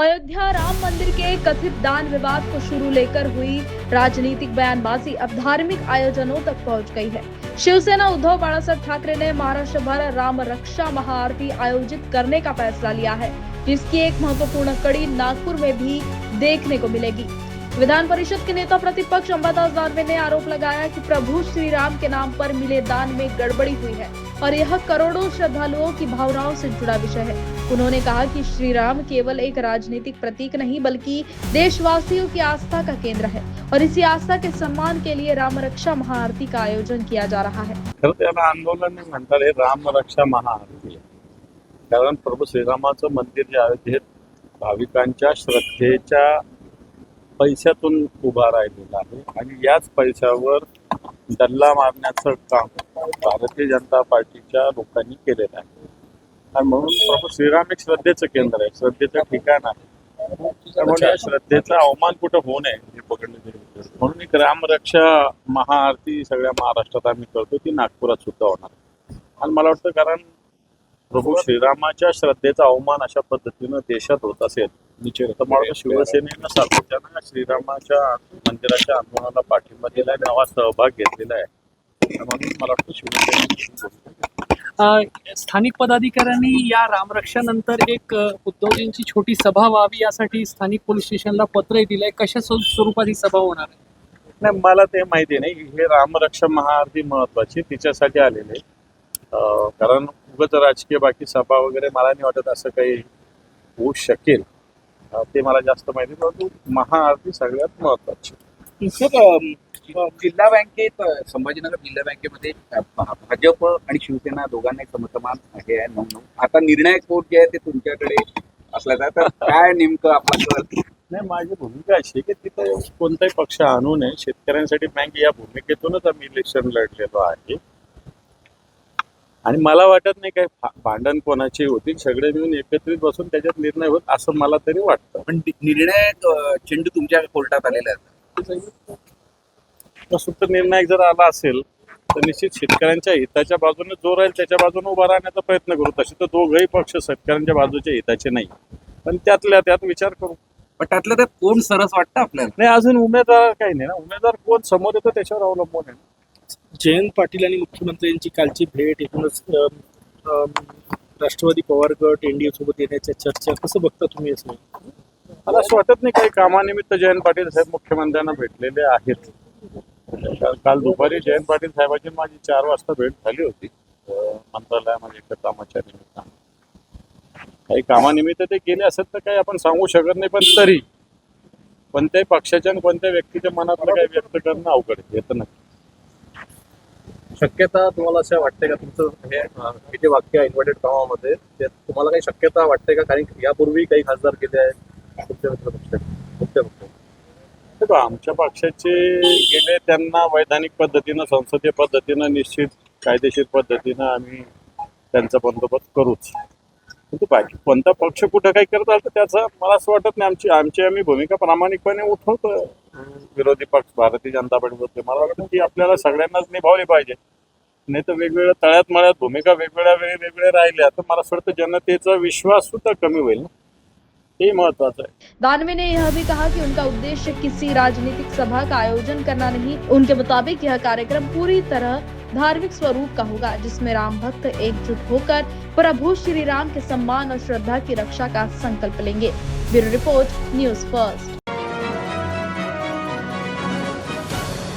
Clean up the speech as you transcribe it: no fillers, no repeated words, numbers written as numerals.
अयोध्या राम मंदिर के कथित दान विवाद को शुरू लेकर हुई राजनीतिक बयानबाजी अब धार्मिक आयोजनों तक पहुंच गई है। शिवसेना उद्धव बाळासाहेब ठाकरे ने महाराष्ट्र भर राम रक्षा महाआरती आयोजित करने का फैसला लिया है, जिसकी एक महत्वपूर्ण कड़ी नागपुर में भी देखने को मिलेगी। विधान परिषद के नेता प्रतिपक्ष अंबादास दानवे ने आरोप लगाया कि प्रभु श्री राम के नाम पर मिले दान में गड़बड़ी हुई है और यह करोड़ों श्रद्धालुओं की भावनाओं से जुड़ा विषय है। उन्होंने कहा कि श्री राम केवल एक राजनीतिक प्रतीक नहीं बल्कि देशवासियों की आस्था का केंद्र है और इसी आस्था के सम्मान के लिए राम रक्षा महाआरती का आयोजन किया जा रहा है। आंदोलन म्हणतात हे राम रक्षा महाआरती, कारण प्रभू श्रीरामाचं मंदिर जे अयोध्येत भाविकांच्या श्रद्धेच्या पैशातून उभा राहिलेला आहे आणि याच पैशावर डल्ला मारण्याचं काम भारतीय जनता पार्टीच्या लोकांनी केलेलं आहे आणि म्हणून प्रभू श्रीराम एक श्रद्धेचं केंद्र आहे, श्रद्धेचं ठिकाण आहे। त्यामुळे या श्रद्धेचा अवमान कुठं होऊ नये हे पकडले गेले म्हणून एक रामरक्षा महाआरती सगळ्या महाराष्ट्रात आम्ही करतो, ती नागपुरात सुद्धा होणार आणि मला वाटतं कारण प्रभू श्रीरामाच्या श्रद्धेचा अवमान अशा पद्धतीनं देशात होत असेल तर मला शिवसेनेनं सातत्यानं श्रीरामाच्या मंदिराच्या आंदोलनाला पाठिंबा दिलाय, नवा सहभाग घेतलेला आहे म्हणून मला वाटतं शिवसेने स्थानिक पदाधिकाऱ्यांनी या रामरक्षानंतर एक उद्धवजींची छोटी सभा व्हावी यासाठी स्थानिक पोलीस स्टेशनला पत्रही दिलंय। कशा स्वरूपात ही सभा होणार आहे? नाही, मला ते माहिती नाही। हे रामरक्षा महाआरती महत्वाची तिच्यासाठी आलेले, कारण उगाच राजकीय बाकी सभा वगैरे मला नाही वाटत असं काही होऊ शकेल, ते मला जास्त माहिती, परंतु महाआरती सगळ्यात महत्वाची। जिल्हा बँकेत संभाजीनगर जिल्हा बँकेमध्ये भाजप आणि शिवसेना दोघांनाही समसमान हे आहे 9-9। आता निर्णायक वोट जे आहे ते तुमच्याकडे असला तर काय नेमकं आपलं नाही, माझी भूमिका अशी आहे की तिथं कोणताही पक्ष आणू नये, शेतकऱ्यांसाठी बँक या भूमिकेतूनच आम्ही इलेक्शन लढलेलो आहे आणि मला वाटत नाही काही भांडण कोणाची होतील, सगळे मिळून एकत्रित बसून त्याच्यात निर्णय होत असं मला तरी वाटतं। पण निर्णायक चेंडू तुमच्या कोर्टात आलेला आहे, सुप्त निर्णायक जर आला असेल तर निश्चित शेतकऱ्यांच्या हिताच्या बाजूने जो राहील त्याच्या बाजूने उभा राहण्याचा प्रयत्न करू। तसे तर दोघंही पक्ष शेतकऱ्यांच्या बाजूच्या हिताचे नाही, पण त्यातल्या त्यात विचार करू। पण त्यातलं त्यात कोण सरस वाटतं आपल्याला? नाही, अजून उमेदवार काही नाही ना, उमेदवार कोण समोर येतो त्याच्यावर अवलंबून आहे। जयंत पाटील आणि मुख्यमंत्र्यांची कालची भेट, एकूणच राष्ट्रवादी पवार गट एनडीए सोबत येण्याच्या चर्चा कसं बघता तुम्ही? असं मला असं वाटत नाही काही कामानिमित्त जयंत पाटील साहेब मुख्यमंत्र्यांना भेटलेले आहेत। काल दुपारी जयंत पाटील साहेबांची माझी 4 वाजता भेट झाली होती मंत्रालयामध्ये एका कामाच्या निमित्तानं। काही कामानिमित्त ते गेले असेल तर काही आपण सांगू शकत नाही, पण तरी कोणत्याही पक्षाच्या आणि कोणत्या व्यक्तीच्या मनातलं काही व्यक्त करणं अवघड येतं नक्की। शक्यता तुम्हाला असं वाटते का तुमचं हे जे वाक्य आहे इन्व्हर्टेड कामामध्ये ते तुम्हाला काही शक्यता वाटते का? कारण यापूर्वी काही खासदार गेले आहेत तुमच्या मित्र आमच्या पक्षाचे गेले, त्यांना वैधानिक पद्धतीनं संसदीय पद्धतीनं निश्चित कायदेशीर पद्धतीनं आम्ही त्यांचा बंदोबस्त करूच, परंतु बाकी कोणता पक्ष कुठं काही करत आलं तर त्याचा मला असं वाटत नाही। आमची भूमिका प्रामाणिकपणे उठवतो विरोधी पक्ष भारतीय जनता पार्टीबद्दल। मला वाटतं की आपल्याला सगळ्यांनाच निभावली पाहिजे, नाही तर वेगवेगळ्या तळ्यात मळ्यात भूमिका वेगवेगळ्या वेगवेगळ्या राहिल्या तर मला असं वाटतं जनतेचा विश्वास सुद्धा कमी होईल ना, ये महत्वाचा है। दानवे ने यह भी कहा कि उनका उद्देश्य किसी राजनीतिक सभा का आयोजन करना नहीं। उनके मुताबिक यह कार्यक्रम पूरी तरह धार्मिक स्वरूप का होगा, जिसमें राम भक्त एकजुट होकर प्रभु श्री राम के सम्मान और श्रद्धा की रक्षा का संकल्प लेंगे। Bureau report, news first.